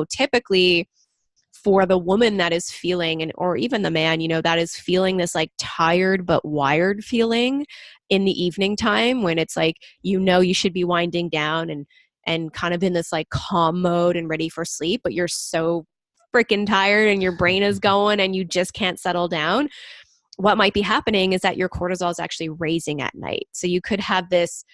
typically for the woman that is feeling, or even the man, that is feeling this like tired but wired feeling in the evening time, when it's like, you should be winding down and kind of in this like calm mode and ready for sleep, but you're so freaking tired and your brain is going and you just can't settle down. What might be happening is that your cortisol is actually raising at night. So you could have this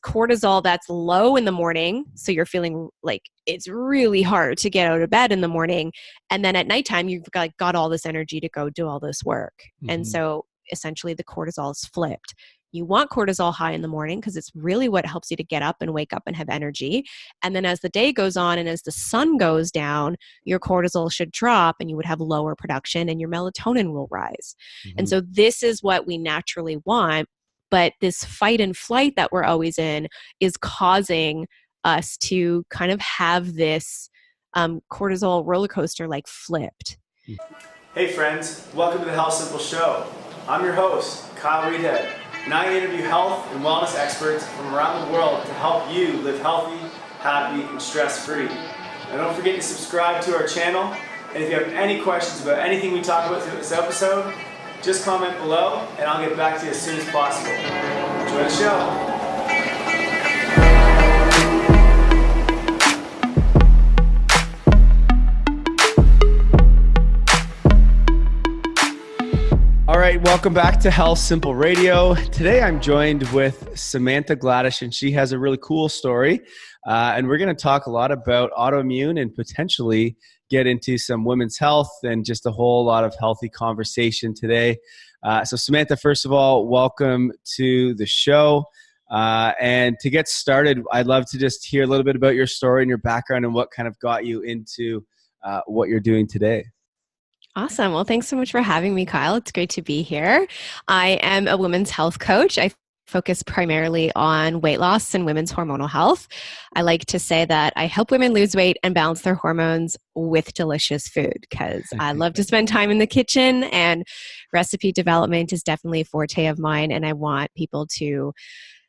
cortisol that's low in the morning. So you're feeling like it's really hard to get out of bed in the morning. And then at nighttime, you've got all this energy to go do all this work. Mm-hmm. And so essentially the cortisol is flipped. You want cortisol high in the morning because it's really what helps you to get up and wake up and have energy. And then as the day goes on and as the sun goes down, your cortisol should drop and you would have lower production and your melatonin will rise. Mm-hmm. And so this is what we naturally want. But this fight and flight that we're always in is causing us to kind of have this cortisol roller coaster like flipped. Hey friends, welcome to the HealthSimple Show. I'm your host, Kyle Reidhead, and I interview health and wellness experts from around the world to help you live healthy, happy, and stress-free. And don't forget to subscribe to our channel. And if you have any questions about anything we talk about in this episode, just comment below and I'll get back to you as soon as possible. Enjoy the show. All right, welcome back to HealthSimple Radio. Today I'm joined with Samantha Gladish, and she has a really cool story. And we're going to talk a lot about autoimmune and potentially get into some women's health and just a whole lot of healthy conversation today. So Samantha, first of all, welcome to the show. And to get started, I'd love to just hear a little bit about your story and your background and what kind of got you into what you're doing today. Awesome. Well, thanks so much for having me, Kyle. It's great to be here. I am a women's health coach. I focus primarily on weight loss and women's hormonal health. I like to say that I help women lose weight and balance their hormones with delicious food, because I love to spend time in the kitchen, and recipe development is definitely a forte of mine. And I want people to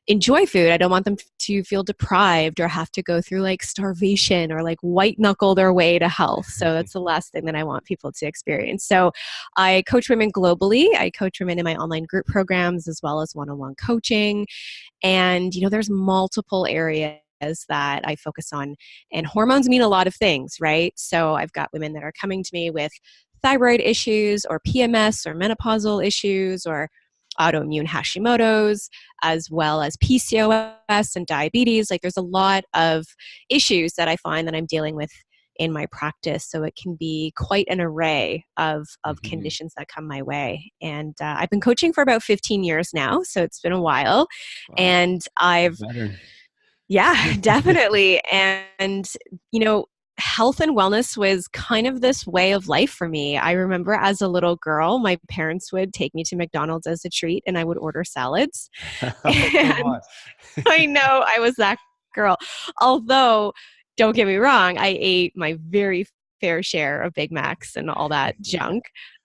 enjoy food. I don't want them to feel deprived or have to go through like starvation or like white knuckle their way to health. So that's the last thing that I want people to experience. So I coach women globally. I coach women in my online group programs as well as one-on-one coaching. And, there's multiple areas that I focus on, and hormones mean a lot of things, right? So I've got women that are coming to me with thyroid issues or PMS or menopausal issues or autoimmune Hashimoto's, as well as PCOS and diabetes. Like there's a lot of issues that I find that I'm dealing with in my practice. So it can be quite an array of conditions that come my way. And I've been coaching for about 15 years now. So it's been a while. Wow. And yeah, definitely. And, health and wellness was kind of this way of life for me. I remember as a little girl, my parents would take me to McDonald's as a treat and I would order salads. And I know I was that girl. Although, don't get me wrong, I ate my very fair share of Big Macs and all that junk.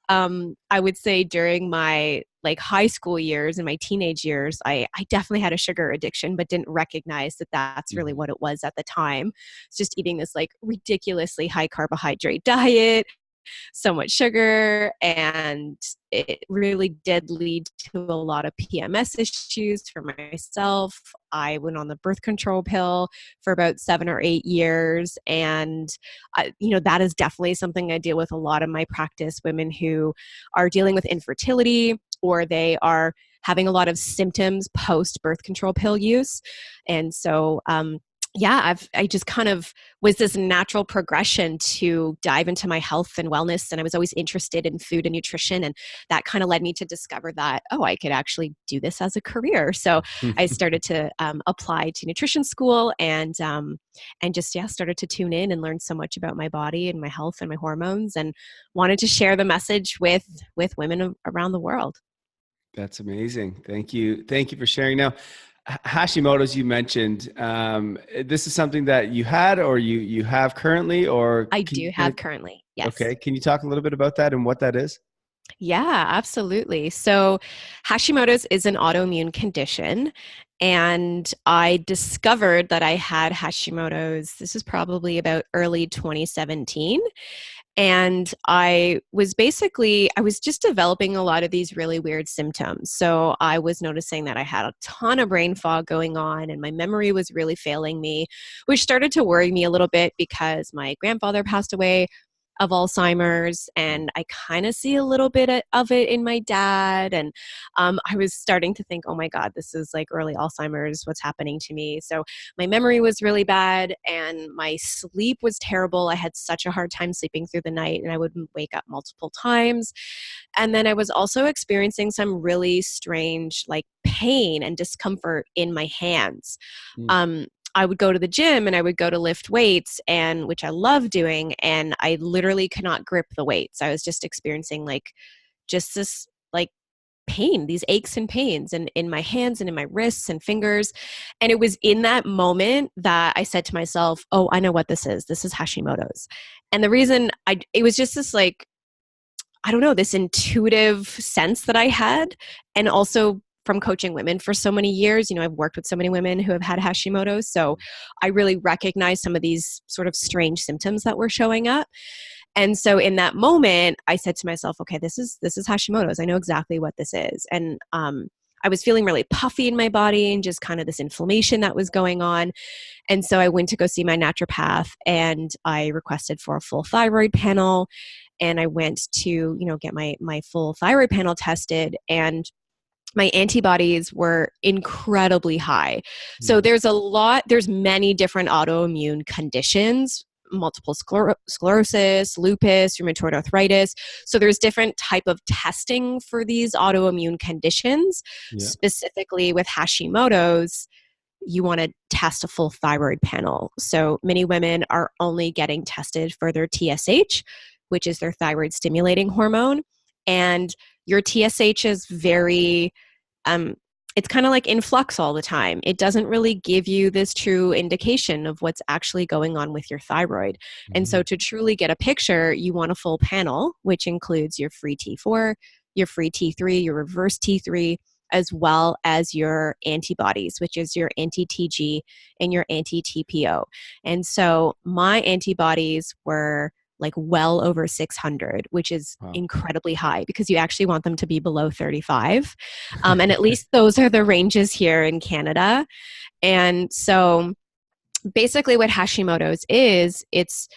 I would say during my high school years and my teenage years, I definitely had a sugar addiction, but didn't recognize that that's really what it was at the time. It's just eating this ridiculously high carbohydrate diet, so much sugar, and it really did lead to a lot of PMS issues for myself. I went on the birth control pill for about 7 or 8 years, and that is definitely something I deal with a lot in my practice. Women who are dealing with infertility, or they are having a lot of symptoms post birth control pill use, and so I just kind of was this natural progression to dive into my health and wellness. And I was always interested in food and nutrition. And that kind of led me to discover that, I could actually do this as a career. So I started to apply to nutrition school and just started to tune in and learn so much about my body and my health and my hormones, and wanted to share the message with women around the world. That's amazing. Thank you. Thank you for sharing. Now, Hashimoto's you mentioned, this is something that you had or you have currently, or? I do have currently, yes. Okay. Can you talk a little bit about that and what that is? Yeah, absolutely. So, Hashimoto's is an autoimmune condition. And I discovered that I had Hashimoto's. This is probably about early 2017. And I was just developing a lot of these really weird symptoms. So I was noticing that I had a ton of brain fog going on and my memory was really failing me, which started to worry me a little bit because my grandfather passed away of Alzheimer's, and I kind of see a little bit of it in my dad. And I was starting to think, oh my God, this is like early Alzheimer's. What's happening to me? So my memory was really bad and my sleep was terrible. I had such a hard time sleeping through the night and I would wake up multiple times. And then I was also experiencing some really strange like pain and discomfort in my hands. Mm. I would go to the gym and I would go to lift weights, and which I love doing, and I literally could not grip the weights. I was just experiencing like just this like pain, these aches and pains and in my hands and in my wrists and fingers. And it was in that moment that I said to myself, oh, I know what this is. This is Hashimoto's. And the reason it was just this like, I don't know, this intuitive sense that I had. And also from coaching women for so many years, I've worked with so many women who have had Hashimoto's. So I really recognize some of these sort of strange symptoms that were showing up. And so in that moment, I said to myself, okay, this is Hashimoto's. I know exactly what this is. And I was feeling really puffy in my body and just kind of this inflammation that was going on. And so I went to go see my naturopath and I requested for a full thyroid panel. And I went to, get my full thyroid panel tested, and my antibodies were incredibly high. So there's many different autoimmune conditions, multiple sclerosis, lupus, rheumatoid arthritis. So there's different type of testing for these autoimmune conditions. Yeah. Specifically with Hashimoto's, you want to test a full thyroid panel. So many women are only getting tested for their TSH, which is their thyroid stimulating hormone. And your TSH is very, it's kind of like in flux all the time. It doesn't really give you this true indication of what's actually going on with your thyroid. Mm-hmm. And so to truly get a picture, you want a full panel, which includes your free T4, your free T3, your reverse T3, as well as your antibodies, which is your anti-TG and your anti-TPO. And so my antibodies were like well over 600, which is incredibly high because you actually want them to be below 35. And at least those are the ranges here in Canada. And so basically what Hashimoto's is, it's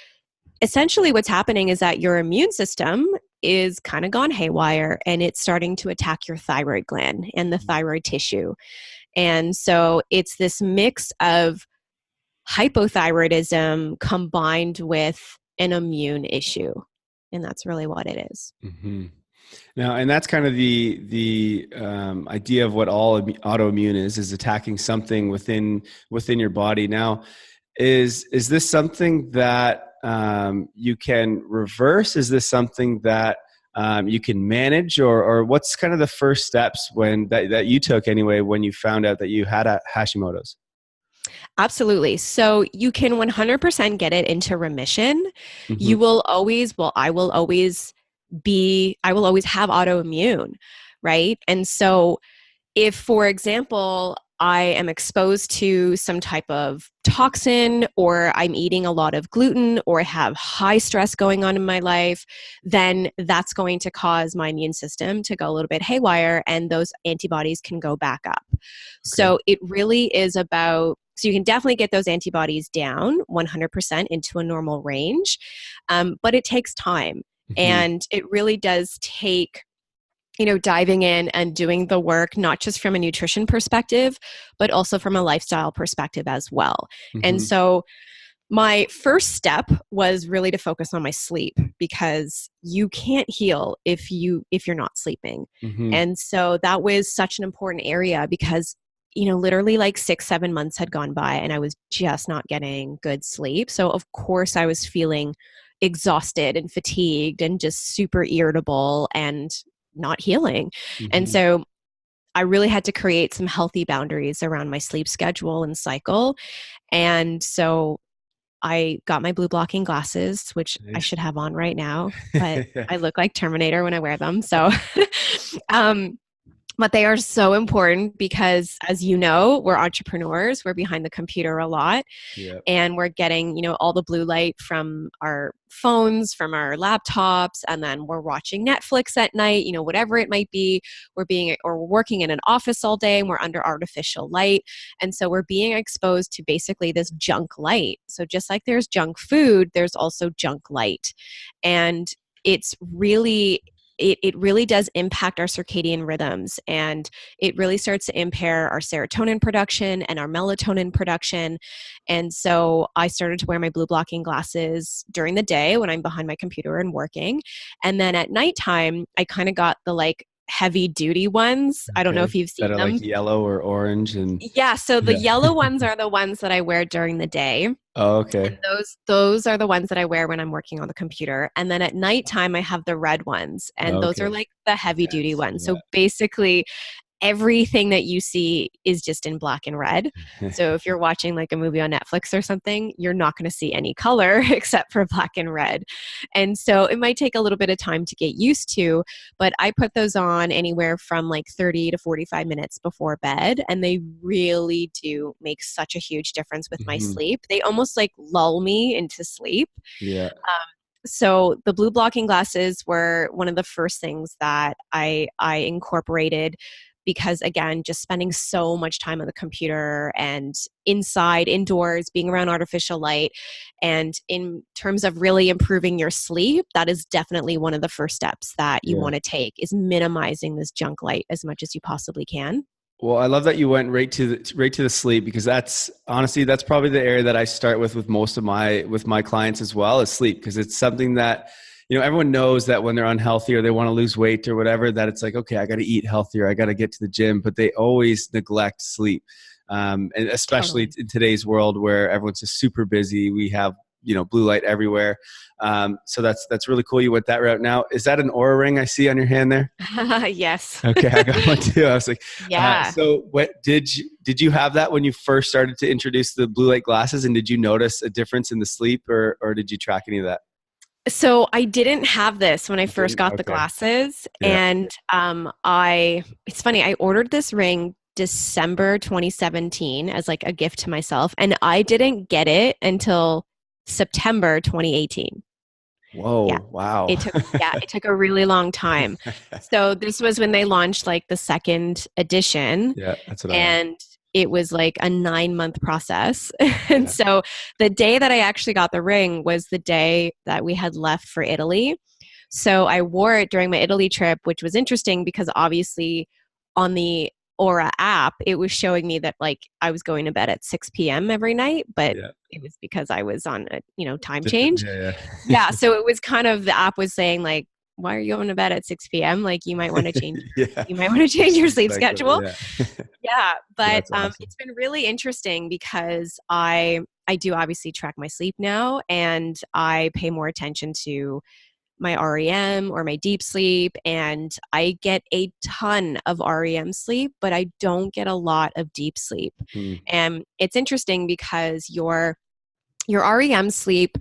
essentially what's happening is that your immune system is kind of gone haywire and it's starting to attack your thyroid gland and the thyroid tissue. And so it's this mix of hypothyroidism combined with an immune issue. And that's really what it is. Mm-hmm. Now, and that's kind of the idea of what all autoimmune is attacking something within your body. Now, is this something that you can reverse? Is this something that you can manage, or what's kind of the first steps that you took anyway when you found out that you had a Hashimoto's? Absolutely. So you can 100% get it into remission. Mm-hmm. You will always, I will always have autoimmune, right? And so if, for example, I am exposed to some type of toxin, or I'm eating a lot of gluten, or have high stress going on in my life, then that's going to cause my immune system to go a little bit haywire, and those antibodies can go back up. Okay. So it really is about, so you can definitely get those antibodies down 100% into a normal range, but it takes time. Mm-hmm. And it really does take diving in and doing the work, not just from a nutrition perspective, but also from a lifestyle perspective as well. Mm-hmm. And so my first step was really to focus on my sleep, because you can't heal if you're not sleeping. Mm-hmm. And so that was such an important area, because literally like 6-7 months had gone by and I was just not getting good sleep. So of course I was feeling exhausted and fatigued and just super irritable and not healing. Mm-hmm. And so I really had to create some healthy boundaries around my sleep schedule and cycle. And so I got my blue blocking glasses, which I Nice. should have on right now, but I look like Terminator when I wear them. So, but they are so important because, as you know, we're entrepreneurs. We're behind the computer a lot, Yeah. and we're getting, all the blue light from our phones, from our laptops, and then we're watching Netflix at night, whatever it might be. We're working in an office all day and we're under artificial light. And so we're being exposed to basically this junk light. So just like there's junk food, there's also junk light. And it's really it really does impact our circadian rhythms, and it really starts to impair our serotonin production and our melatonin production. And so I started to wear my blue blocking glasses during the day when I'm behind my computer and working. And then at nighttime, I kind of got the heavy duty ones. I don't know if Okay. you've That seen are them. like yellow or orange and Yeah, so the yeah. yellow ones are the ones that I wear during the day. Oh, okay. And those are the ones that I wear when I'm working on the computer. And then at nighttime, I have the red ones. And those are Okay. like the heavy duty Yes. ones. So basically, everything that you see is just in black and red. Yeah. So if you're watching like a movie on Netflix or something, you're not going to see any color except for black and red. And so it might take a little bit of time to get used to, but I put those on anywhere from like 30 to 45 minutes before bed. And they really do make such a huge difference with my Mhm. sleep. They almost like lull me into sleep. Yeah. So the blue blocking glasses were one of the first things that I incorporated, because again, just spending so much time on the computer and indoors, being around artificial light. And in terms of really improving your sleep, that is definitely one of the first steps that you Yeah. want to take, is minimizing this junk light as much as you possibly can. Well, I love that you went right to the sleep, because that's honestly, that's probably the area that I start with most of my clients as well, is sleep, because it's something that, everyone knows that when they're unhealthy or they want to lose weight or whatever, that it's like, okay, I got to eat healthier, I got to get to the gym, but they always neglect sleep. And especially Totally. in today's world where everyone's just super busy, we have, blue light everywhere. So that's really cool. You went that route. Now, is that an Aura ring I see on your hand there? Yes. Okay, I got one too. I was like, Yeah. so what did you have that when you first started to introduce the blue light glasses, and did you notice a difference in the sleep, or did you track any of that? So I didn't have this when I You first didn't? got the Okay. glasses. Yeah. And it's funny, I ordered this ring December 2017 as like a gift to myself, and I didn't get it until September 2018. Yeah. Whoa. Wow. It took a really long time. So this was when they launched like the second edition, Yeah, that's what I have. and it was like a 9-month process. And Yeah. so the day that I actually got the ring was the day that we had left for Italy. So I wore it during my Italy trip, which was interesting because obviously on the Aura app, it was showing me that like I was going to bed at 6 p.m. every night, but Yeah. it was because I was on a, time Different. change. Yeah. Yeah. Yeah. So it was kind of, the app was saying like, why are you going to bed at 6 p.m.? Like you might want to change, Yeah. your Sleep sleep cycle. schedule. Yeah. Yeah, but That's awesome. it's been really interesting because I do obviously track my sleep now, and I pay more attention to my REM or my deep sleep, and I get a ton of REM sleep, but I don't get a lot of deep sleep. Mm. And it's interesting because your REM sleep,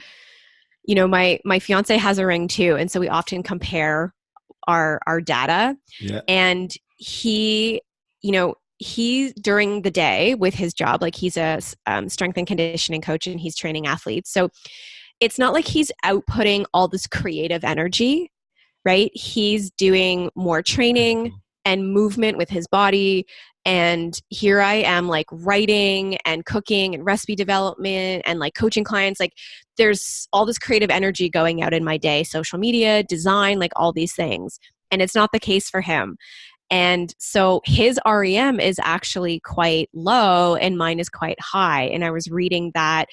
my fiance has a ring too, and so we often compare our data. Yeah. And he during the day with his job, like he's a strength and conditioning coach, and he's training athletes. So it's not like he's outputting all this creative energy, right? He's doing more training and movement with his body. And here I am like writing and cooking and recipe development and like coaching clients. Like there's all this creative energy going out in my day, social media, design, like all these things. And it's not the case for him. And so his REM is actually quite low and mine is quite high. And I was reading that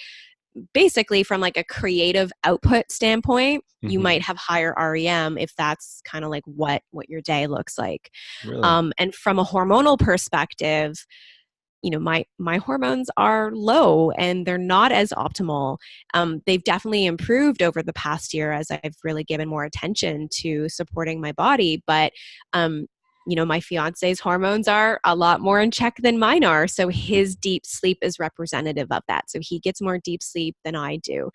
basically from like a creative output standpoint, you Mm-hmm. might have higher REM if that's kind of like what your day looks like. Really? And from a hormonal perspective, my hormones are low and they're not as optimal. They've definitely improved over the past year as I've really given more attention to supporting my body. But my fiance's hormones are a lot more in check than mine are. So his deep sleep is representative of that. So he gets more deep sleep than I do.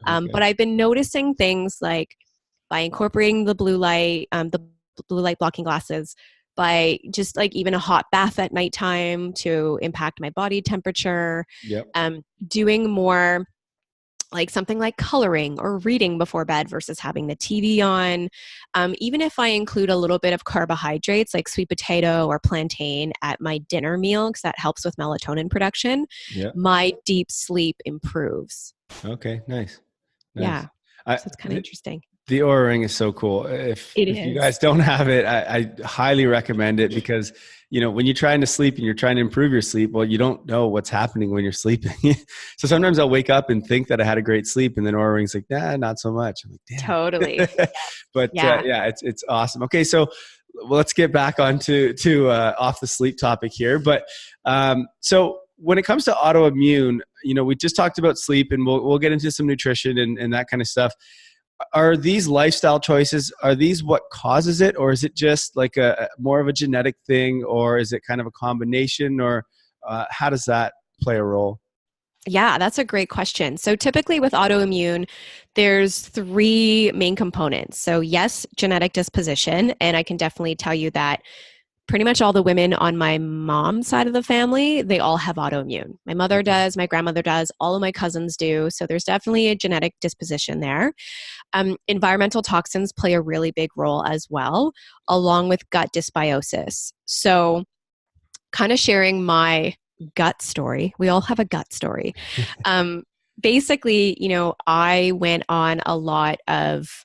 Okay. But I've been noticing things like by incorporating the blue light blocking glasses, by just like even a hot bath at nighttime to impact my body temperature, Yep. doing more like something like coloring or reading before bed versus having the TV on. Even if I include a little bit of carbohydrates like sweet potato or plantain at my dinner meal, because that helps with melatonin production, Yeah. my deep sleep improves. Okay. Nice. Yeah. I, So it's kind of interesting. The Aura Ring is so cool. It If you is. guys don't have it, I highly recommend it because when you're trying to sleep and you're trying to improve your sleep, well, you don't know what's happening when you're sleeping. So sometimes I'll wake up and think that I had a great sleep, and then Aura Ring's like, nah, not so much. I'm like, damn. Totally. But Yeah. yeah, it's awesome. Okay, so let's get back on to off the sleep topic here. But so when it comes to autoimmune, we just talked about sleep, and we'll get into some nutrition and that kind of stuff. Are these lifestyle choices, are these what causes it, or is it just like a more of a genetic thing, or is it kind of a combination, or how does that play a role? Yeah, that's a great question. So typically with autoimmune, there's three main components. So yes, genetic disposition, and I can definitely tell you that pretty much all the women on my mom's side of the family, they all have autoimmune. My mother does, my grandmother does, all of my cousins do. So there's definitely a genetic disposition there. Environmental toxins play a really big role as well, along with gut dysbiosis. So kind of sharing my gut story. We all have a gut story. Basically, I went on a lot of,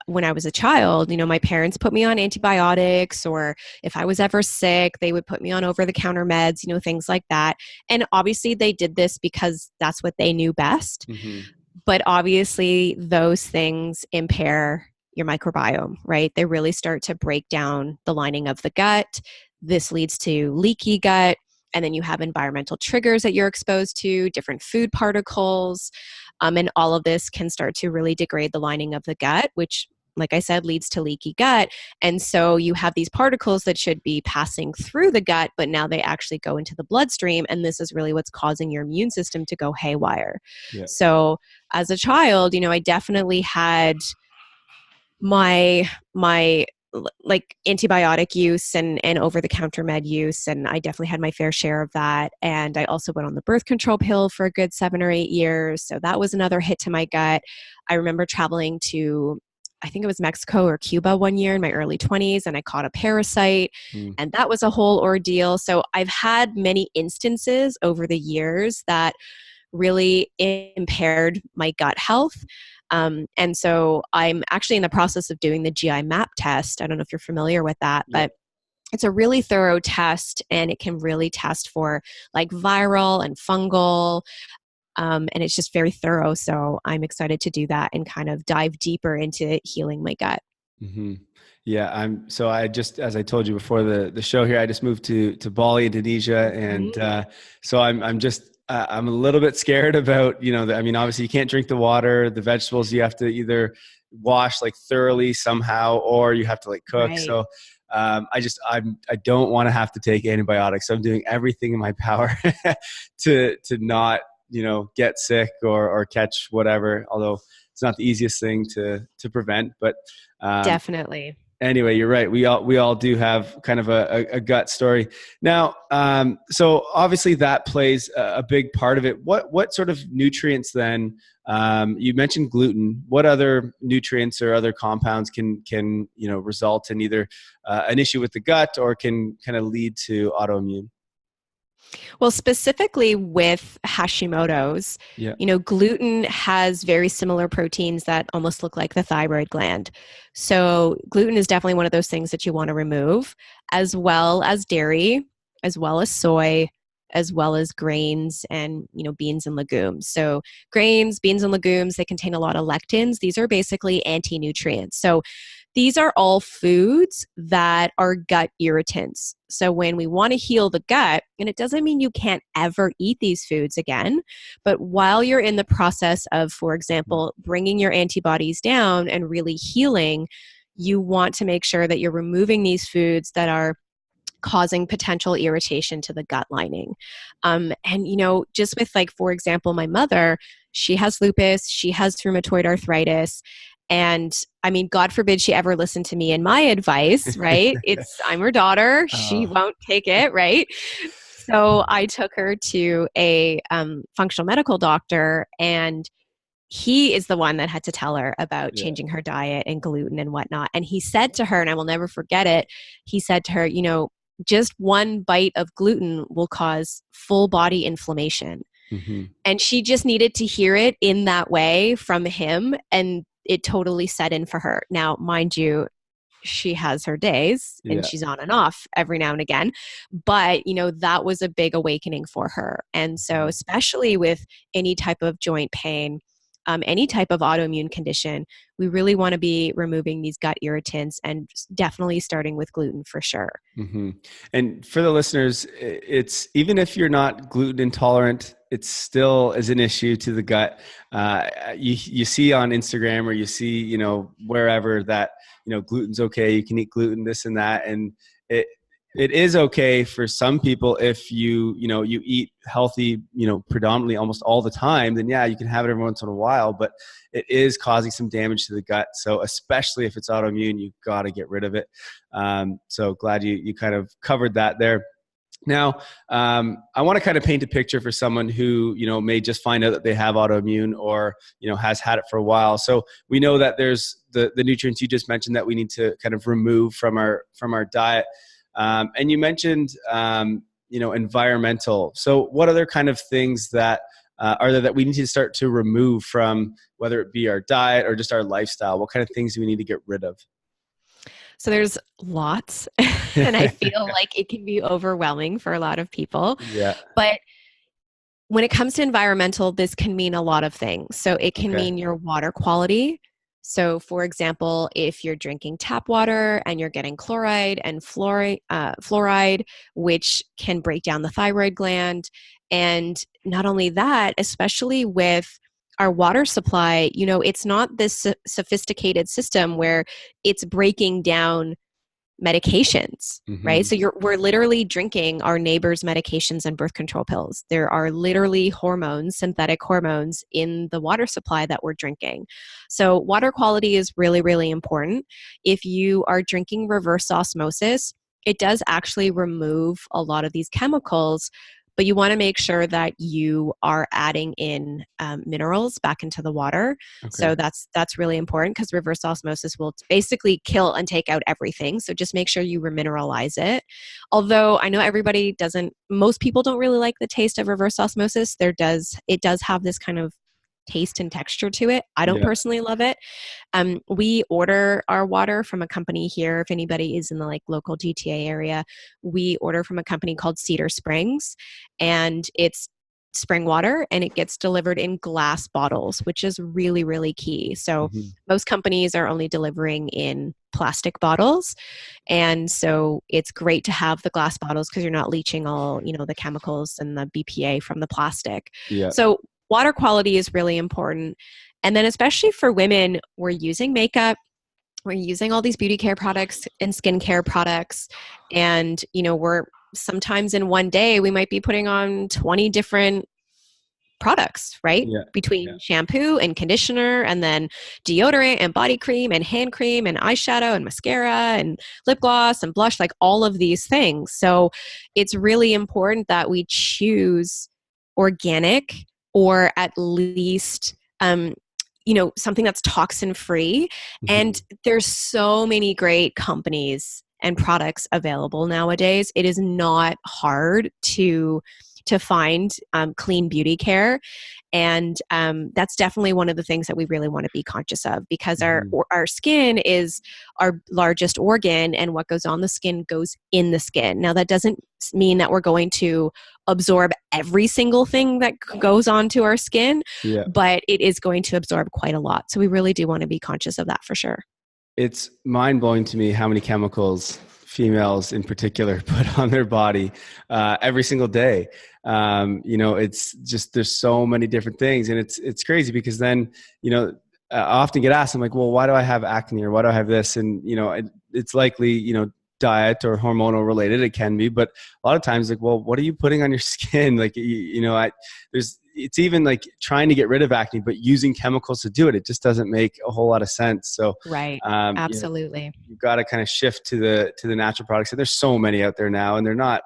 when I was a child, my parents put me on antibiotics, or if I was ever sick, they would put me on over-the-counter meds, things like that. And obviously they did this because that's what they knew best. Mm-hmm. But obviously those things impair your microbiome, right? They really start to break down the lining of the gut. This leads to leaky gut. And then you have environmental triggers that you're exposed to, different food particles. And all of this can start to really degrade the lining of the gut, which, like I said, leads to leaky gut. And so you have these particles that should be passing through the gut, but now they actually go into the bloodstream. And this is really what's causing your immune system to go haywire. Yeah. So as a child, I definitely had my like antibiotic use and over-the-counter med use. And I definitely had my fair share of that. And I also went on the birth control pill for a good 7 or 8 years. So that was another hit to my gut. I remember traveling to, I think it was Mexico or Cuba one year in my early 20s, and I caught a parasite, and that was a whole ordeal. So I've had many instances over the years that really impaired my gut health. And so I'm actually in the process of doing the GI map test. I don't know if you're familiar with that, but it's a really thorough test, and it can really test for like viral and fungal. And it's just very thorough. So I'm excited to do that and kind of dive deeper into healing my gut. Mm-hmm. Yeah, I just, as I told you before the show here, I just moved to Bali, Indonesia. And so I'm a little bit scared about, obviously you can't drink the water, the vegetables you have to either wash like thoroughly somehow, or you have to like cook. Right. So I don't want to have to take antibiotics. So I'm doing everything in my power to not, get sick or catch whatever, although it's not the easiest thing to prevent, but Definitely. Anyway, you're right. We all do have kind of a gut story. Now, so obviously that plays a big part of it. What sort of nutrients then? You mentioned gluten. What other nutrients or other compounds can result in either an issue with the gut or can kind of lead to autoimmune? Well, specifically with Hashimoto's, gluten has very similar proteins that almost look like the thyroid gland. So gluten is definitely one of those things that you want to remove, as well as dairy, as well as soy, as well as grains and, beans and legumes. So grains, beans, and legumes, they contain a lot of lectins. These are basically anti-nutrients. So these are all foods that are gut irritants. So when we want to heal the gut, and it doesn't mean you can't ever eat these foods again, but while you're in the process of, for example, bringing your antibodies down and really healing, you want to make sure that you're removing these foods that are causing potential irritation to the gut lining. And, just with like, for example, my mother, she has lupus, she has rheumatoid arthritis. And I mean, God forbid she ever listened to me and my advice, right? I'm her daughter. She won't take it, right? So I took her to a functional medical doctor, and he is the one that had to tell her about changing her diet and gluten and whatnot. And he said to her, and I will never forget it, he said to her, just one bite of gluten will cause full body inflammation. Mm-hmm. And she just needed to hear it in that way from him, and it totally set in for her. Now, mind you, she has her days and she's on and off every now and again. But, that was a big awakening for her. And so especially with any type of joint pain, any type of autoimmune condition, we really want to be removing these gut irritants, and definitely starting with gluten for sure. Mm-hmm. And for the listeners, it's even if you're not gluten intolerant, it still is an issue to the gut. You see on Instagram, or you see, wherever that, gluten's okay. You can eat gluten, this and that. And it is okay for some people if you eat healthy, predominantly almost all the time, then you can have it every once in a while, but it is causing some damage to the gut. So especially if it's autoimmune, you've got to get rid of it. So glad you kind of covered that there. Now, I want to kind of paint a picture for someone who, may just find out that they have autoimmune, or, has had it for a while. So we know that there's the nutrients you just mentioned that we need to kind of remove from our diet. And you mentioned, environmental. So what other kind of things that are there that we need to start to remove from, whether it be our diet or just our lifestyle? What kind of things do we need to get rid of? So there's lots, and I feel like it can be overwhelming for a lot of people. Yeah. But when it comes to environmental, this can mean a lot of things. So it can mean your water quality. So for example, if you're drinking tap water and you're getting chloride and fluoride, which can break down the thyroid gland. And not only that, especially with our water supply, it's not this sophisticated system where it's breaking down medications, right? So we're literally drinking our neighbors' medications and birth control pills. There are literally hormones, synthetic hormones in the water supply that we're drinking. So water quality is really, really important. If you are drinking reverse osmosis, it does actually remove a lot of these chemicals, but you want to make sure that you are adding in minerals back into the water. Okay. So that's really important, because reverse osmosis will basically kill and take out everything. So just make sure you remineralize it. Although I know most people don't really like the taste of reverse osmosis. It does have this kind of taste and texture to it. I don't personally love it. We order our water from a company here. If anybody is in the local GTA area, we order from a company called Cedar Springs, and it's spring water, and it gets delivered in glass bottles, which is really, really key. So most companies are only delivering in plastic bottles. And so it's great to have the glass bottles, because you're not leaching all, the chemicals and the BPA from the plastic. Yeah. So water quality is really important. And then especially for women, we're using makeup, we're using all these beauty care products and skincare products. And, we're sometimes in one day, we might be putting on 20 different products, right? Yeah. Between shampoo and conditioner, and then deodorant and body cream and hand cream and eyeshadow and mascara and lip gloss and blush, all of these things. So it's really important that we choose organic, or at least, something that's toxin free. And there's so many great companies and products available nowadays. It is not hard to find clean beauty care. And that's definitely one of the things that we really want to be conscious of, because our skin is our largest organ, and what goes on the skin goes in the skin. Now, that doesn't mean that we're going to absorb every single thing that goes onto our skin, but it is going to absorb quite a lot. So we really do want to be conscious of that for sure. It's mind-blowing to me how many chemicals females in particular put on their body every single day. It's just, there's so many different things, and it's crazy, because then, I often get asked, I'm like, well, why do I have acne, or why do I have this? And, it's likely, diet or hormonal related. It can be, but a lot of times, like, well, what are you putting on your skin? Like, it's even like trying to get rid of acne, but using chemicals to do it. It just doesn't make a whole lot of sense. So, Right. Absolutely. You've got to kind of shift to the natural products. And there's so many out there now, and they're not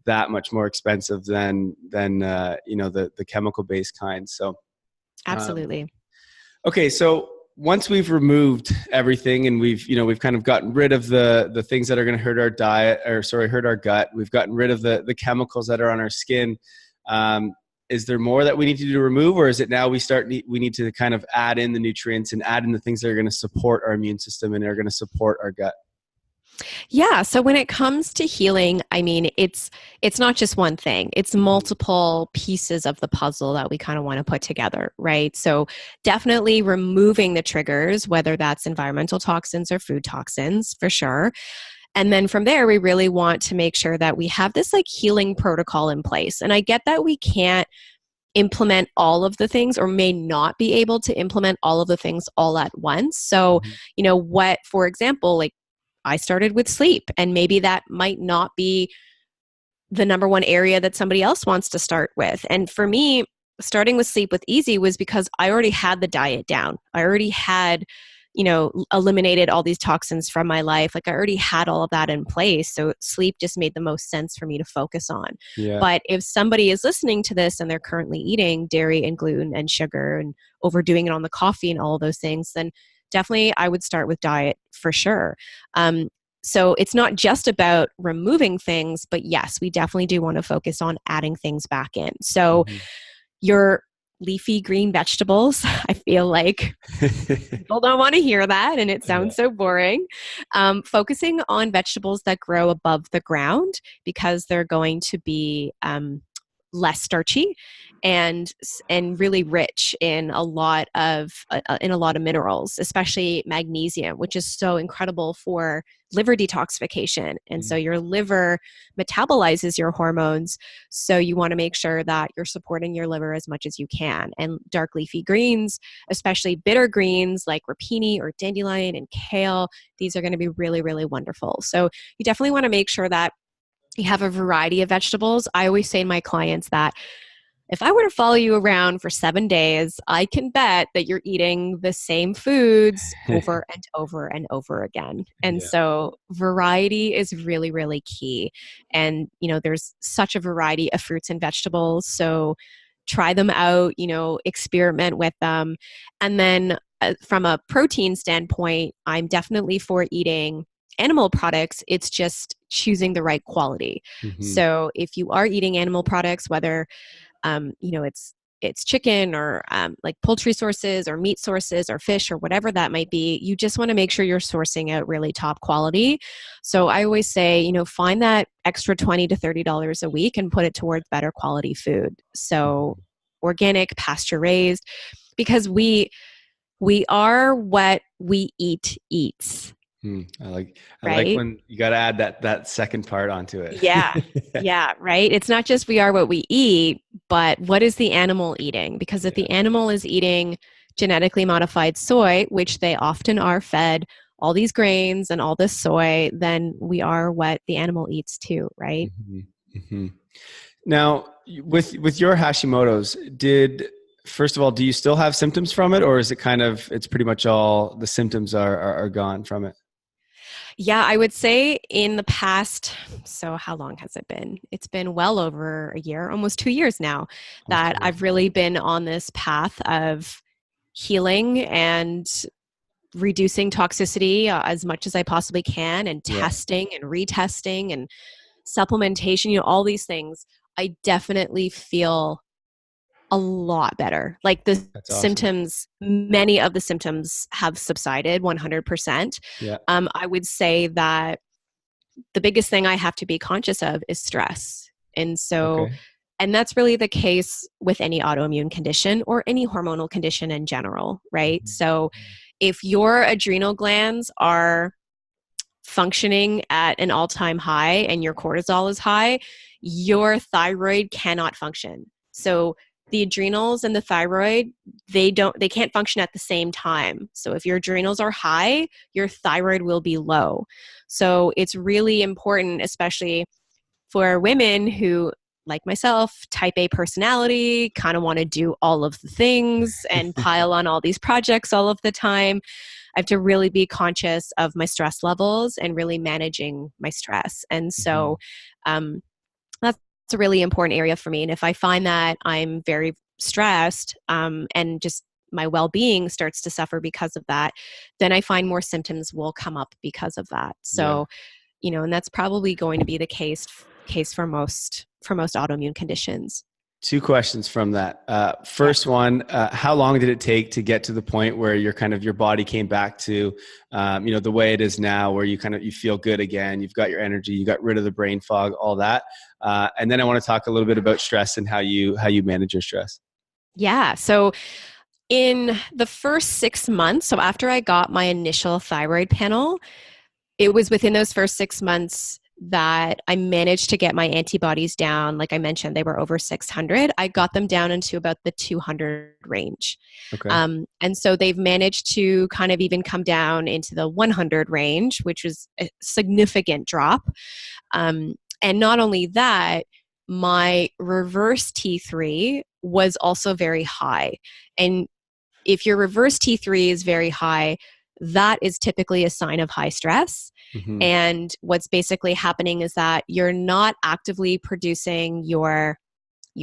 that much more expensive than the chemical based kind. So, Absolutely. Okay. So once we've removed everything and we've kind of gotten rid of the things that are going to hurt our hurt our gut, we've gotten rid of the chemicals that are on our skin. Is there more that we need to do to remove, or is it now we need to kind of add in the nutrients and add in the things that are going to support our immune system and are going to support our gut? Yeah. So when it comes to healing, I mean, it's not just one thing. It's multiple pieces of the puzzle that we kind of want to put together, right? So definitely removing the triggers, whether that's environmental toxins or food toxins, for sure. And then from there, we really want to make sure that we have this like healing protocol in place. And I get that we can't implement all of the things, or may not be able to implement all of the things all at once. So, for example, like I started with sleep, and maybe that might not be the number one area that somebody else wants to start with. And for me, starting with Sleep with Easy was because I already had the diet down. I already had, eliminated all these toxins from my life. Like I already had all of that in place. So sleep just made the most sense for me to focus on. Yeah. But if somebody is listening to this and they're currently eating dairy and gluten and sugar and overdoing it on the coffee and all of those things, then definitely I would start with diet for sure. So it's not just about removing things, but yes, we definitely do want to focus on adding things back in. So your leafy green vegetables, I feel like people don't want to hear that, and it sounds so boring. Focusing on vegetables that grow above the ground, because they're going to be less starchy and really rich in a lot of minerals, especially magnesium, which is so incredible for liver detoxification. And so your liver metabolizes your hormones. So you want to make sure that you're supporting your liver as much as you can. And dark leafy greens, especially bitter greens like rapini or dandelion and kale, these are going to be really, really wonderful. So you definitely want to make sure that you have a variety of vegetables. I always say to my clients that if I were to follow you around for 7 days, I can bet that you're eating the same foods over and over and over again. And so variety is really, really key. And, there's such a variety of fruits and vegetables. So try them out, experiment with them. And then from a protein standpoint, I'm definitely for eating animal products. It's just choosing the right quality. So if you are eating animal products, whether it's chicken or like poultry sources or meat sources or fish or whatever that might be, you just want to make sure you're sourcing out really top quality. So I always say, find that extra $20 to $30 a week and put it towards better quality food. So organic, pasture raised, because we are what we eat eats. I like Right? when you got to add that second part onto it. Yeah, right. It's not just we are what we eat, but what is the animal eating? Because if the animal is eating genetically modified soy, which they often are fed all these grains and all this soy, then we are what the animal eats too, right? Now, with your Hashimoto's, first of all, do you still have symptoms from it, or is it it's pretty much all the symptoms are gone from it? Yeah, I would say in the past, so how long has it been? It's been well over a year, almost 2 years now, that I've really been on this path of healing and reducing toxicity as much as I possibly can, and testing and retesting and supplementation, all these things. I definitely feel a lot better. Like the symptoms, many of the symptoms have subsided 100%. I would say that the biggest thing I have to be conscious of is stress. And so, and that's really the case with any autoimmune condition or any hormonal condition in general, right? So if your adrenal glands are functioning at an all-time high and your cortisol is high, your thyroid cannot function. So the adrenals and the thyroid, they can't function at the same time. So if your adrenals are high, your thyroid will be low. So it's really important, especially for women who, like myself, type A personality, kind of want to do all of the things and pile on all these projects all of the time. I have to really be conscious of my stress levels and really managing my stress. And so that's a really important area for me. And if I find that I'm very stressed and just my well-being starts to suffer because of that, then I find more symptoms will come up because of that. So, and that's probably going to be the case for most autoimmune conditions. Two questions from that. First one, how long did it take to get to the point where your body came back to, the way it is now, where you feel good again, you've got your energy, you got rid of the brain fog, all that. And then I want to talk a little bit about stress and how you manage your stress. Yeah. So in the first 6 months, so after I got my initial thyroid panel, it was within those first 6 months that I managed to get my antibodies down. Like I mentioned, they were over 600. I got them down into about the 200 range. Okay. And so they've managed to kind of even come down into the 100 range, which was a significant drop. And not only that, my reverse T3 was also very high. And if your reverse T3 is very high, that is typically a sign of high stress. Mm-hmm. And what's basically happening is that you're not actively producing your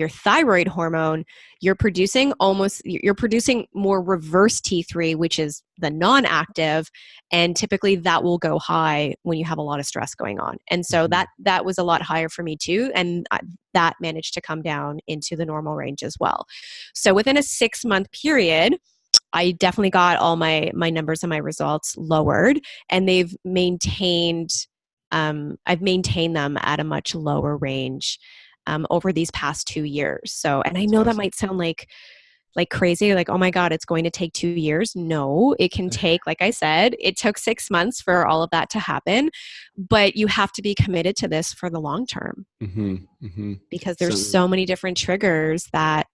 thyroid hormone. You're producing more reverse T3, which is the non-active, and typically that will go high when you have a lot of stress going on. And so that was a lot higher for me too, and that managed to come down into the normal range as well. So within a 6-month period, I definitely got all my numbers and my results lowered, and I've maintained them at a much lower range over these past 2 years. So, and I know that might sound like crazy, like, oh my God, it's going to take 2 years. No, it can take, like I said, it took 6 months for all of that to happen, but you have to be committed to this for the long term because there's so many different triggers that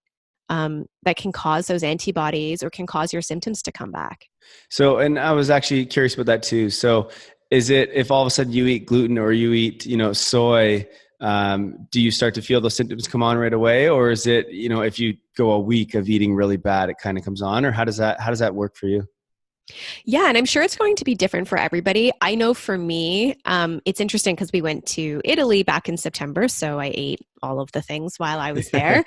can cause those antibodies or can cause your symptoms to come back. So, and I was actually curious about that too. So is it, if all of a sudden you eat gluten or you eat, soy, do you start to feel those symptoms come on right away? Or is it, if you go a week of eating really bad, it kind of comes on? Or how does that work for you? Yeah. And I'm sure it's going to be different for everybody. I know for me, it's interesting because we went to Italy back in September. So I ate all of the things while I was there.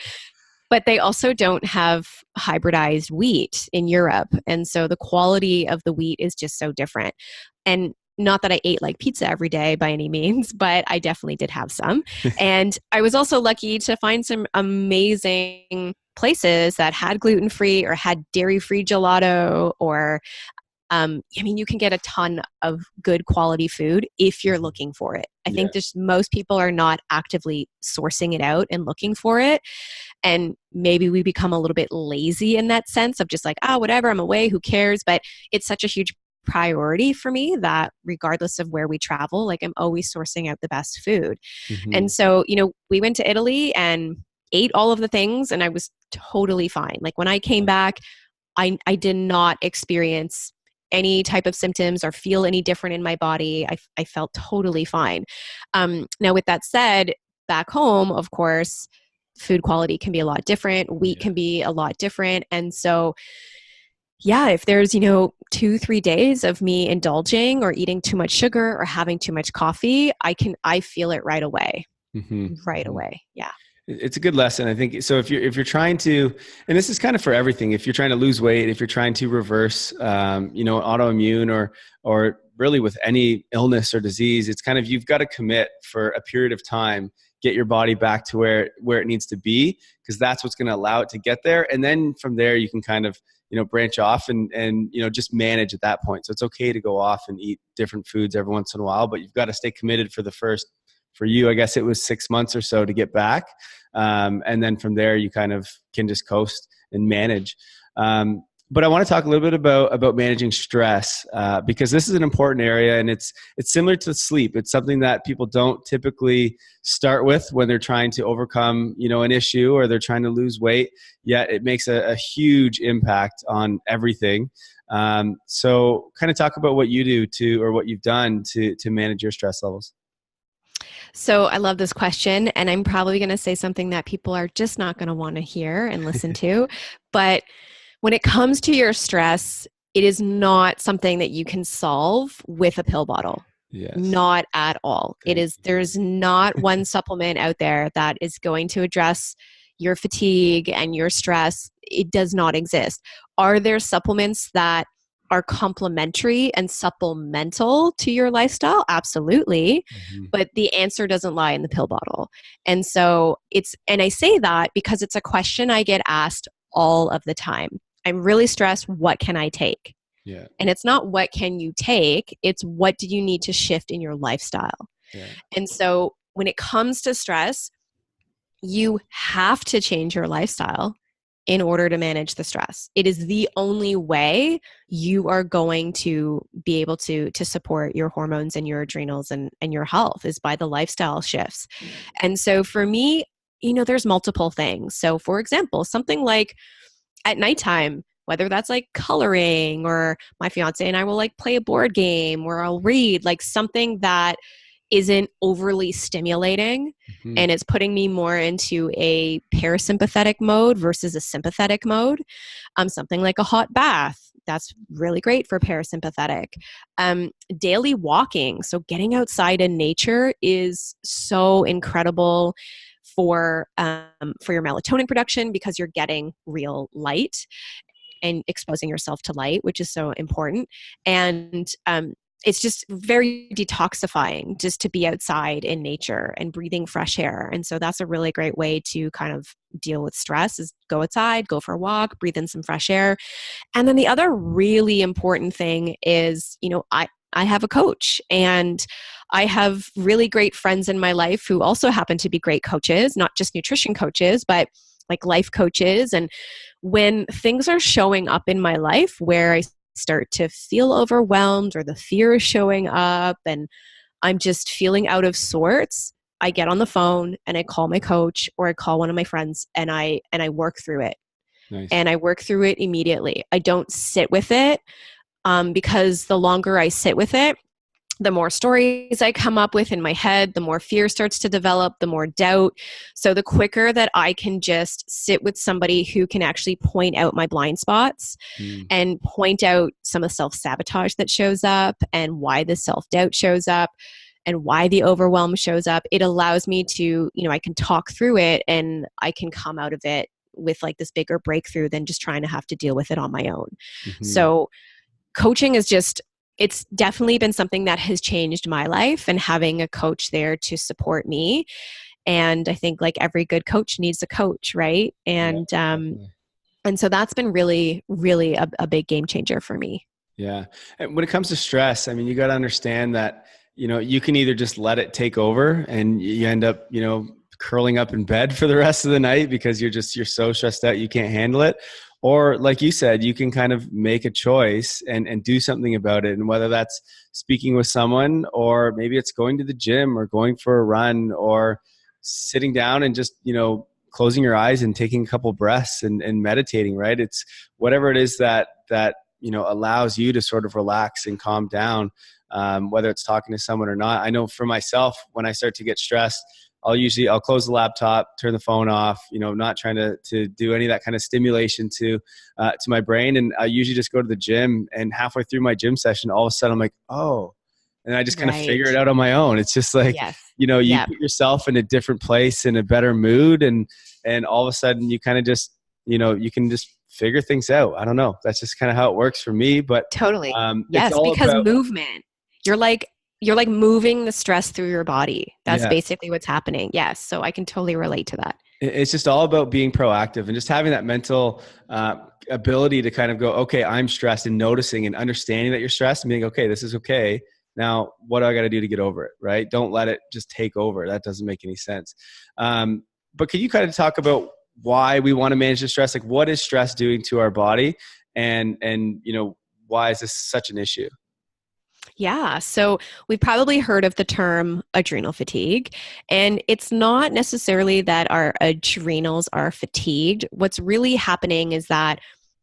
But they also don't have hybridized wheat in Europe. And so the quality of the wheat is just so different. And not that I ate like pizza every day by any means, but I definitely did have some. And I was also lucky to find some amazing places that had gluten-free or had dairy-free gelato, or you can get a ton of good quality food if you're looking for it. I think just most people are not actively sourcing it out and looking for it. And maybe we become a little bit lazy in that sense of just like, whatever, I'm away, who cares? But it's such a huge priority for me that regardless of where we travel, like I'm always sourcing out the best food. And so, we went to Italy and ate all of the things and I was totally fine. Like when I came back, I did not experience any type of symptoms or feel any different in my body. I felt totally fine. Now with that said, back home, of course, food quality can be a lot different. Wheat can be a lot different. And so, if there's, 2-3 days of me indulging or eating too much sugar or having too much coffee, I feel it right away. Right away. Yeah. It's a good lesson, I think. So if you're trying to, and this is kind of for everything, if you're trying to lose weight, if you're trying to reverse, autoimmune or really with any illness or disease, it's kind of, you've got to commit for a period of time, get your body back to where it needs to be, because that's what's going to allow it to get there. And then from there, you can kind of, branch off and just manage at that point. So it's okay to go off and eat different foods every once in a while, but you've got to stay committed for you, I guess it was 6 months or so to get back. And then from there, you kind of can just coast and manage. But I want to talk a little bit about managing stress, because this is an important area, and it's similar to sleep. It's something that people don't typically start with when they're trying to overcome, an issue, or they're trying to lose weight. Yet it makes a huge impact on everything. So kind of talk about what you do or what you've done to manage your stress levels. So I love this question, and I'm probably going to say something that people are just not going to want to hear and listen to. But when it comes to your stress, it is not something that you can solve with a pill bottle. Yes. Not at all. There's not one supplement out there that is going to address your fatigue and your stress. It does not exist. Are there supplements that are complementary and supplemental to your lifestyle? Absolutely. Mm-hmm. But the answer doesn't lie in the pill bottle. And so and I say that because it's a question I get asked all of the time. I'm really stressed. What can I take? Yeah. And it's not what can you take, it's what do you need to shift in your lifestyle. Yeah. And so when it comes to stress, you have to change your lifestyle in order to manage the stress. It is the only way you are going to be able to support your hormones and your adrenals and your health, is by the lifestyle shifts. And so for me, there's multiple things. So for example, something like at nighttime, whether that's like coloring, or my fiance and I will like play a board game, or I'll read like something that isn't overly stimulating, Mm-hmm. and it's putting me more into a parasympathetic mode versus a sympathetic mode. Something like a hot bath, that's really great for parasympathetic. Daily walking, so getting outside in nature, is so incredible for your melatonin production, because you're getting real light and exposing yourself to light, which is so important. And it's just very detoxifying just to be outside in nature and breathing fresh air. And so that's a really great way to kind of deal with stress, is go outside, go for a walk, breathe in some fresh air. And then the other really important thing is, I have a coach, and I have really great friends in my life who also happen to be great coaches, not just nutrition coaches, but like life coaches. And when things are showing up in my life where I start to feel overwhelmed, or the fear is showing up and I'm just feeling out of sorts, I get on the phone and I call my coach, or I call one of my friends, and I work through it. Nice. And I work through it immediately. I don't sit with it, because the longer I sit with it, the more stories I come up with in my head, the more fear starts to develop, the more doubt. So the quicker that I can just sit with somebody who can actually point out my blind spots and point out some of the self-sabotage that shows up, and why the self-doubt shows up, and why the overwhelm shows up, it allows me to, I can talk through it, and I can come out of it with like this bigger breakthrough than just trying to have to deal with it on my own. Mm-hmm. So coaching is it's definitely been something that has changed my life, and having a coach there to support me. And I think like every good coach needs a coach, right? And and so that's been really, really a big game changer for me. Yeah. And when it comes to stress, I mean, you got to understand that, you can either just let it take over, and you end up, curling up in bed for the rest of the night because you're so stressed out you can't handle it. Or like you said, you can kind of make a choice and do something about it. And whether that's speaking with someone, or maybe it's going to the gym, or going for a run, or sitting down and just, closing your eyes and taking a couple breaths and meditating, right? It's whatever it is that allows you to sort of relax and calm down, whether it's talking to someone or not. I know for myself, when I start to get stressed, I'll close the laptop, turn the phone off, not trying to do any of that kind of stimulation to my brain. And I usually just go to the gym, and halfway through my gym session, all of a sudden I'm like, oh, and I just kind of figure it out on my own. It's just like, you put yourself in a different place, in a better mood. And all of a sudden you kind of just, you can just figure things out. I don't know. That's just kind of how it works for me, but totally. Yes. Because movement, you're like moving the stress through your body. That's basically what's happening. Yes. So I can totally relate to that. It's just all about being proactive and just having that mental ability to kind of go, okay, I'm stressed, and noticing and understanding that you're stressed, and being, okay, this is okay. Now, what do I got to do to get over it? Right? Don't let it just take over. That doesn't make any sense. But can you kind of talk about why we want to manage the stress? Like, what is stress doing to our body? and why is this such an issue? Yeah. So we've probably heard of the term adrenal fatigue, and it's not necessarily that our adrenals are fatigued. What's really happening is that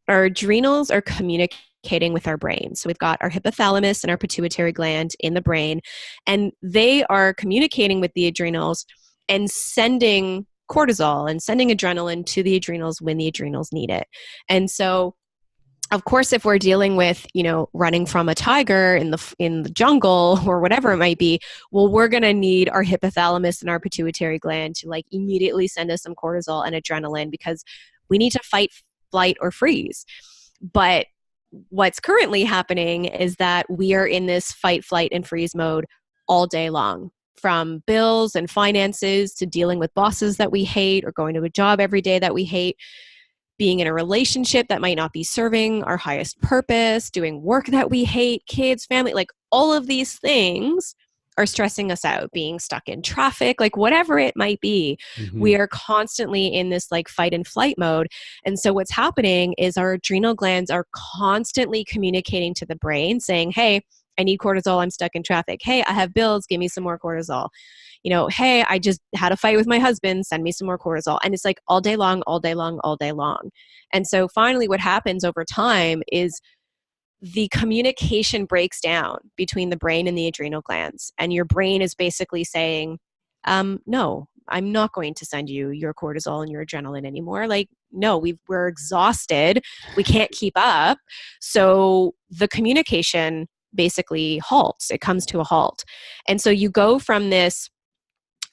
our adrenals are communicating with our brain. So we've got our hypothalamus and our pituitary gland in the brain, and they are communicating with the adrenals and sending cortisol and sending adrenaline to the adrenals when the adrenals need it. And so of course, if we're dealing with, running from a tiger in the jungle or whatever it might be, well, we're going to need our hypothalamus and our pituitary gland to like immediately send us some cortisol and adrenaline because we need to fight, flight, or freeze. But what's currently happening is that we are in this fight, flight, and freeze mode all day long. From bills and finances to dealing with bosses that we hate or going to a job every day that we hate, being in a relationship that might not be serving our highest purpose, doing work that we hate, kids, family, like all of these things are stressing us out, being stuck in traffic, like whatever it might be. We are constantly in this like fight and flight mode. And so what's happening is our adrenal glands are constantly communicating to the brain saying, hey, I need cortisol, I'm stuck in traffic. Hey, I have bills, give me some more cortisol. Hey, I just had a fight with my husband, send me some more cortisol. And it's like all day long, all day long, all day long. And so finally what happens over time is the communication breaks down between the brain and the adrenal glands. And your brain is basically saying, no, I'm not going to send you your cortisol and your adrenaline anymore. Like, no, we're exhausted. We can't keep up. So the communication basically halts. It comes to a halt. And so you go from this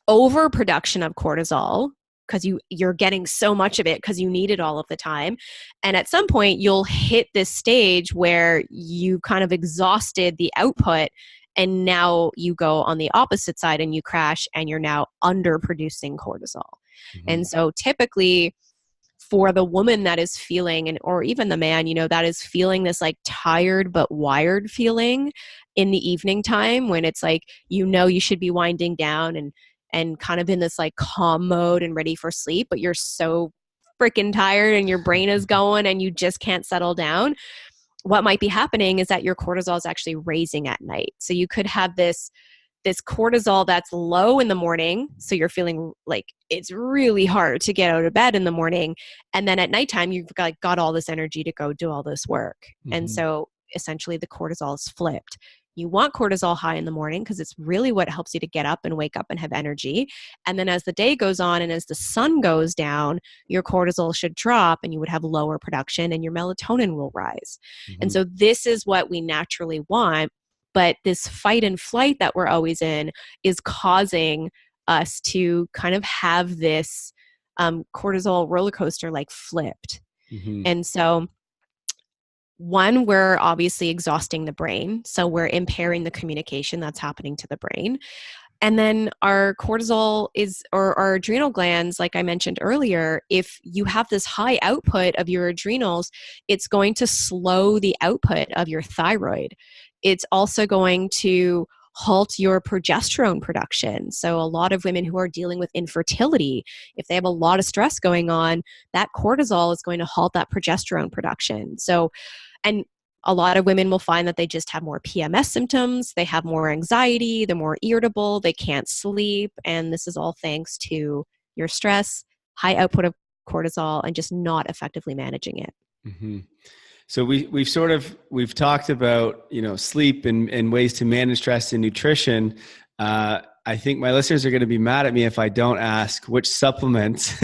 overproduction of cortisol because you're getting so much of it because you need it all of the time. And at some point you'll hit this stage where you kind of exhausted the output and now you go on the opposite side and you crash and you're now underproducing cortisol. And so typically for the woman that is feeling, or even the man, that is feeling this like tired but wired feeling in the evening time when it's like, you should be winding down and kind of in this like calm mode and ready for sleep, but you're so freaking tired and your brain is going and you just can't settle down. What might be happening is that your cortisol is actually raising at night. So you could have this cortisol that's low in the morning. So you're feeling like it's really hard to get out of bed in the morning. And then at nighttime, you've got all this energy to go do all this work. And so essentially the cortisol is flipped. You want cortisol high in the morning because it's really what helps you to get up and wake up and have energy. And then as the day goes on and as the sun goes down, your cortisol should drop and you would have lower production and your melatonin will rise. And so this is what we naturally want. But this fight and flight that we're always in is causing us to kind of have this cortisol roller coaster like flipped. And so one, we're obviously exhausting the brain. So we're impairing the communication that's happening to the brain. And then our cortisol or our adrenal glands, like I mentioned earlier, if you have this high output of your adrenals, it's going to slow the output of your thyroid. It's also going to halt your progesterone production. So a lot of women who are dealing with infertility, if they have a lot of stress going on, that cortisol is going to halt that progesterone production. So, and a lot of women will find that they just have more PMS symptoms, they have more anxiety, they're more irritable, they can't sleep. And this is all thanks to your stress, high output of cortisol, and just not effectively managing it. So we've talked about, sleep and ways to manage stress and nutrition. I think my listeners are going to be mad at me if I don't ask which supplements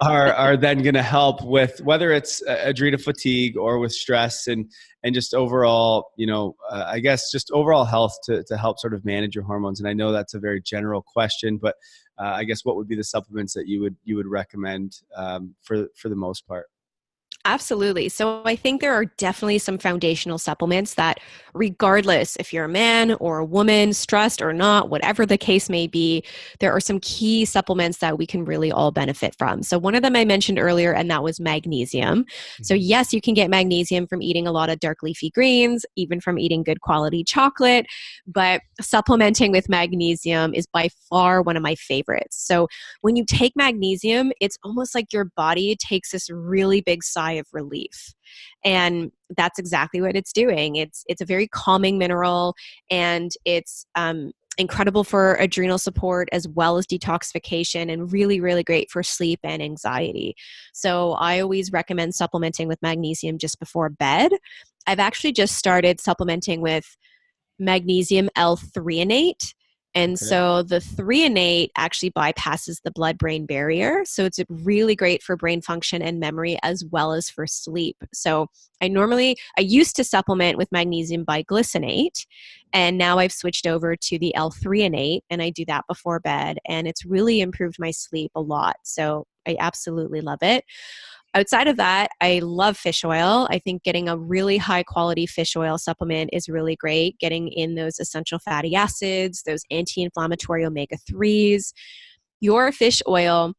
are then going to help with whether it's adrenal fatigue or with stress and just overall, I guess just overall health to help sort of manage your hormones. And I know that's a very general question, but I guess what would be the supplements that you would recommend for the most part? Absolutely. So I think there are definitely some foundational supplements that, regardless if you're a man or a woman, stressed or not, whatever the case may be, there are some key supplements that we can really all benefit from. So one of them I mentioned earlier, and that was magnesium. So yes, you can get magnesium from eating a lot of dark leafy greens, even from eating good quality chocolate, but supplementing with magnesium is by far one of my favorites. So when you take magnesium, it's almost like your body takes this really big sigh of relief. And that's exactly what it's doing. It's a very calming mineral, and it's incredible for adrenal support as well as detoxification, and really, really great for sleep and anxiety. So I always recommend supplementing with magnesium just before bed. I've actually just started supplementing with magnesium L-threonate. And so the threonate actually bypasses the blood-brain barrier. So it's really great for brain function and memory as well as for sleep. So I used to supplement with magnesium biglycinate, and now I've switched over to the L-threonate, and I do that before bed, and it's really improved my sleep a lot. So I absolutely love it. Outside of that, I love fish oil. I think getting a really high quality fish oil supplement is really great. Getting in those essential fatty acids, those anti-inflammatory omega-3s. Your fish oil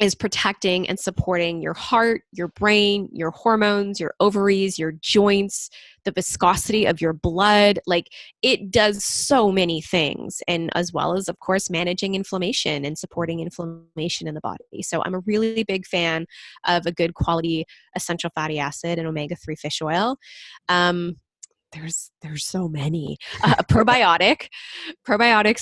is protecting and supporting your heart, your brain, your hormones, your ovaries, your joints, the viscosity of your blood. Like, it does so many things, and as well as, of course, managing inflammation and supporting inflammation in the body. So I'm a really big fan of a good quality essential fatty acid and omega-3 fish oil. There's so many. Probiotics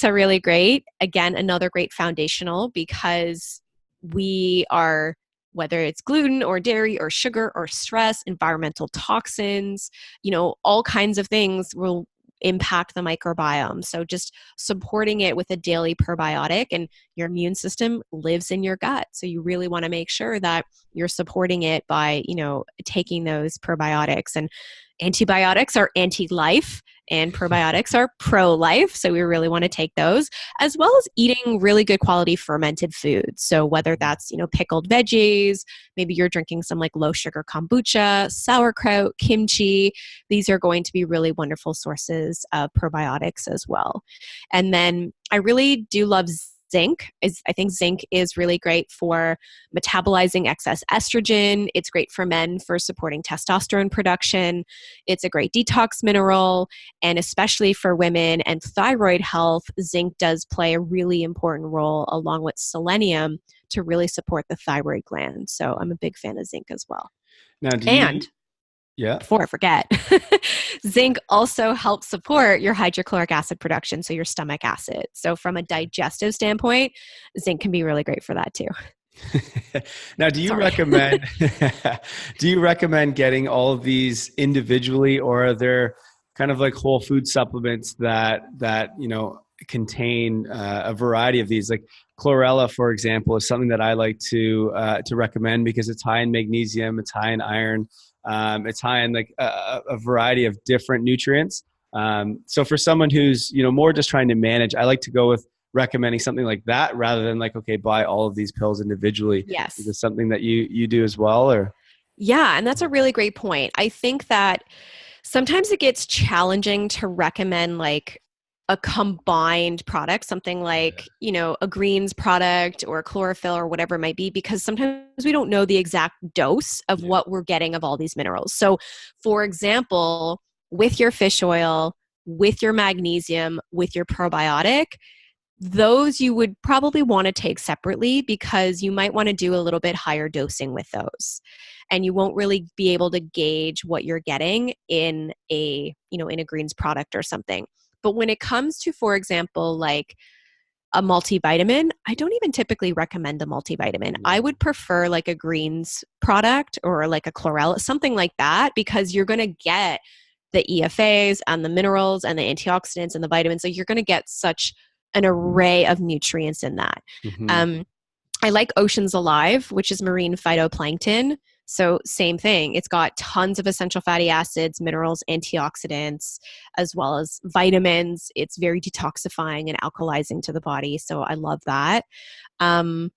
are really great. Again, another great foundational, because we are, whether it's gluten or dairy or sugar or stress, environmental toxins, all kinds of things will impact the microbiome. So just supporting it with a daily probiotic, and your immune system lives in your gut. So you really want to make sure that you're supporting it by, taking those probiotics. And antibiotics are anti-life and probiotics are pro-life. So we really want to take those, as well as eating really good quality fermented foods. So whether that's, pickled veggies, maybe you're drinking some like low sugar kombucha, sauerkraut, kimchi, these are going to be really wonderful sources of probiotics as well. And then I really do love zinc. I think zinc is really great for metabolizing excess estrogen. It's great for men for supporting testosterone production. It's a great detox mineral, and especially for women and thyroid health, zinc does play a really important role, along with selenium, to really support the thyroid gland. So I'm a big fan of zinc as well. Now, yeah. Before I forget, zinc also helps support your hydrochloric acid production, so your stomach acid. So from a digestive standpoint, zinc can be really great for that too. Now, do you recommend getting all of these individually, or are there kind of like whole food supplements that contain a variety of these? Like chlorella, for example, is something that I like to recommend because it's high in magnesium, it's high in iron. It's high in like a variety of different nutrients. So for someone who's, more just trying to manage, I like to go with recommending something like that rather than like, okay, buy all of these pills individually. Yes. Is this something that you do as well, or? Yeah. And that's a really great point. I think that sometimes it gets challenging to recommend like a combined product, something like, a greens product or chlorophyll or whatever it might be, because sometimes we don't know the exact dose of what we're getting of all these minerals. So for example, with your fish oil, with your magnesium, with your probiotic, those you would probably want to take separately, because you might want to do a little bit higher dosing with those. And you won't really be able to gauge what you're getting in a greens product or something. But when it comes to, for example, like a multivitamin, I don't even typically recommend a multivitamin. I would prefer like a greens product or like a chlorella, something like that, because you're going to get the EFAs and the minerals and the antioxidants and the vitamins. So you're going to get such an array of nutrients in that. Mm-hmm. I like Oceans Alive, which is marine phytoplankton. So same thing. It's got tons of essential fatty acids, minerals, antioxidants, as well as vitamins. It's very detoxifying and alkalizing to the body. So I love that. And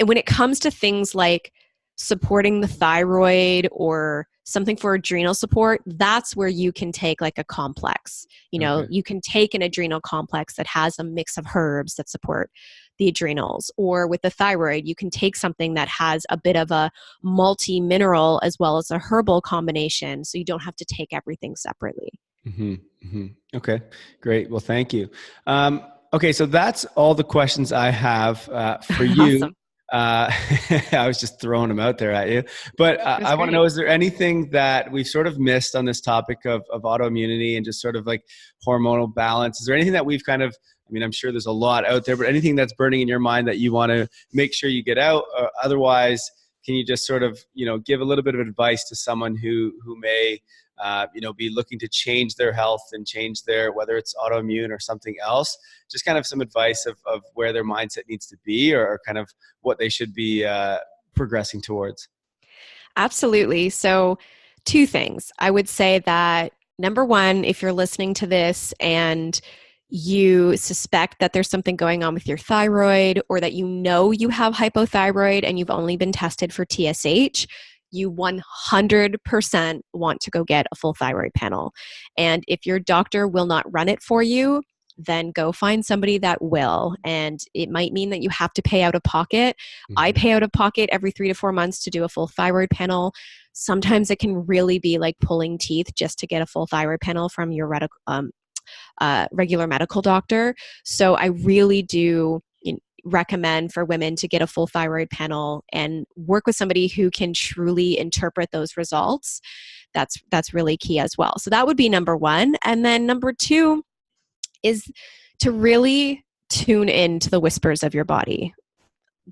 when it comes to things like supporting the thyroid or something for adrenal support, that's where you can take like a complex. You can take an adrenal complex that has a mix of herbs that support the adrenals. Or with the thyroid, you can take something that has a bit of a multi-mineral as well as a herbal combination, so you don't have to take everything separately. Mm-hmm. Mm-hmm. Okay, great. Well, thank you. Okay, so that's all the questions I have for you. Awesome. I was just throwing them out there at you. But I want to know, is there anything that we've sort of missed on this topic of autoimmunity and just sort of like hormonal balance? Is there anything that we've kind of, I mean, I'm sure there's a lot out there, but anything that's burning in your mind that you want to make sure you get out? Otherwise, can you just sort of, give a little bit of advice to someone who may, be looking to change their health and change their, whether it's autoimmune or something else, just kind of some advice of where their mindset needs to be or kind of what they should be progressing towards? Absolutely. So 2 things. I would say that number 1, if you're listening to this and you suspect that there's something going on with your thyroid or that you have hypothyroid and you've only been tested for TSH, you 100% want to go get a full thyroid panel. And if your doctor will not run it for you, then go find somebody that will. And it might mean that you have to pay out of pocket. Mm-hmm. I pay out of pocket every 3 to 4 months to do a full thyroid panel. Sometimes it can really be like pulling teeth just to get a full thyroid panel from your regular medical doctor. So I really do recommend for women to get a full thyroid panel and work with somebody who can truly interpret those results. That's really key as well. So that would be number 1. And then number 2 is to really tune into the whispers of your body.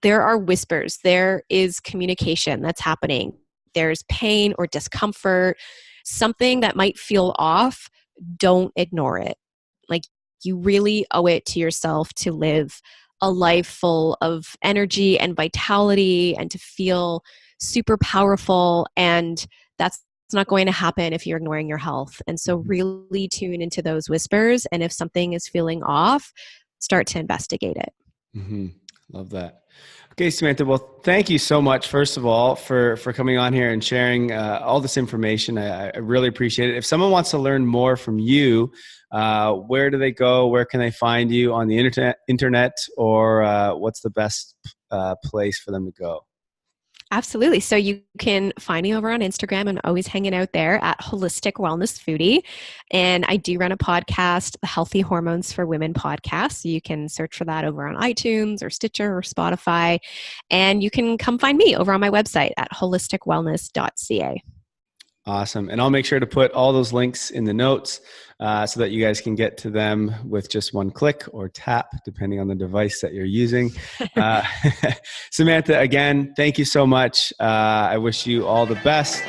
There are whispers. There is communication that's happening. There's pain or discomfort, something that might feel off. Don't ignore it. Like, you really owe it to yourself to live a life full of energy and vitality and to feel super powerful. And that's not going to happen if you're ignoring your health. And so really tune into those whispers. And if something is feeling off, start to investigate it. Mm-hmm. Love that. Okay, Samantha. Well, thank you so much, first of all, for coming on here and sharing all this information. I really appreciate it. If someone wants to learn more from you, where do they go? Where can they find you on the internet, or what's the best place for them to go? Absolutely. So you can find me over on Instagram. I'm always hanging out there at Holistic Wellness Foodie. And I do run a podcast, the Healthy Hormones for Women podcast. So you can search for that over on iTunes or Stitcher or Spotify. And you can come find me over on my website at holisticwellness.ca. Awesome. And I'll make sure to put all those links in the notes so that you guys can get to them with just one click or tap, depending on the device that you're using. Samantha, again, thank you so much. I wish you all the best.